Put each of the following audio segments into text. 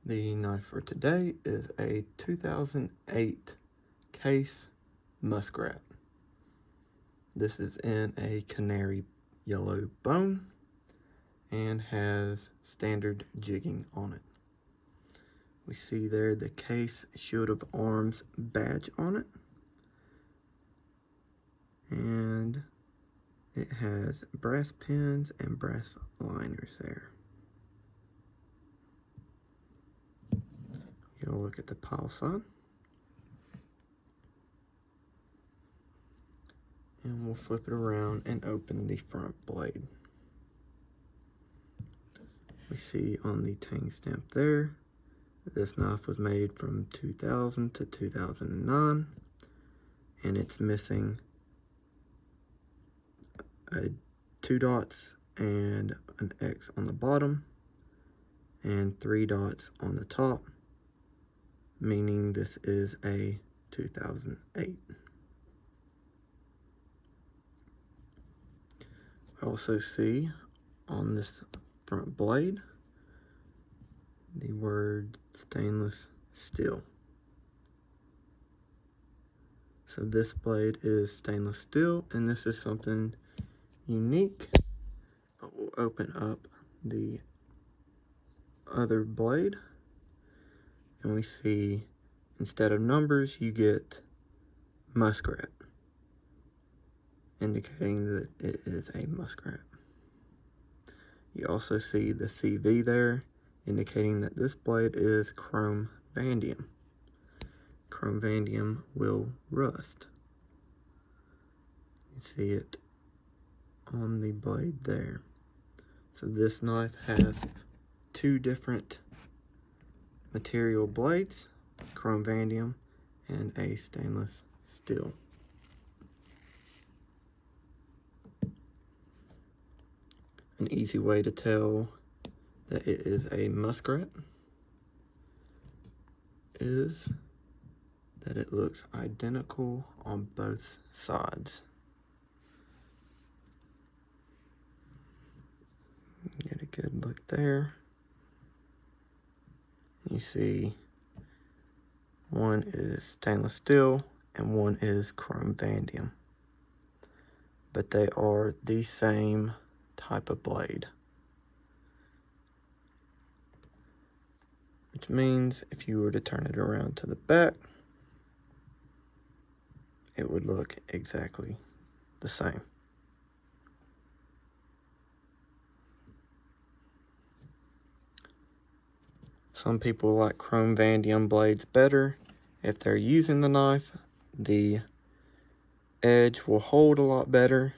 The knife for today is a 2008 Case Muskrat. This is in a canary yellow bone and has standard jigging on it. We see there the Case Shield of Arms badge on it, and it has brass pins and brass liners there. Get a look at the pile side, and we'll flip it around and open the front blade. We see on the tang stamp there, this knife was made from 2000 to 2009, and it's missing 2 dots and an X on the bottom and 3 dots on the top, meaning this is a 2008. We also see on this front blade the word stainless steel. So this blade is stainless steel, and this is something unique. But we'll open up the other blade, and we see instead of numbers you get muskrat, indicating that it is a muskrat. You also see the CV there, indicating that this blade is chrome vanadium. Chrome vanadium will rust. You see it on the blade there. So this knife has 2 different material blades, chrome vanadium and a stainless steel. An easy way to tell that it is a muskrat is that it looks identical on both sides. Get a good look there. You see one is stainless steel and one is chrome vanadium, but they are the same type of blade, which means if you were to turn it around to the back, it would look exactly the same. Some people like chrome vanadium blades better. If they're using the knife, the edge will hold a lot better.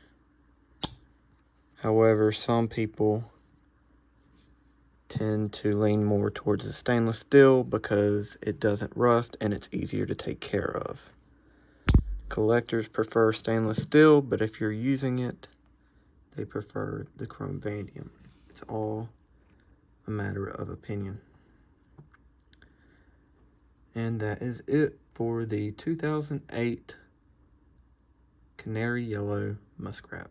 However, some people tend to lean more towards the stainless steel because it doesn't rust and it's easier to take care of. Collectors prefer stainless steel, but if you're using it, they prefer the chrome vanadium. It's all a matter of opinion. And that is it for the 2008 Canary Yellow Muskrat.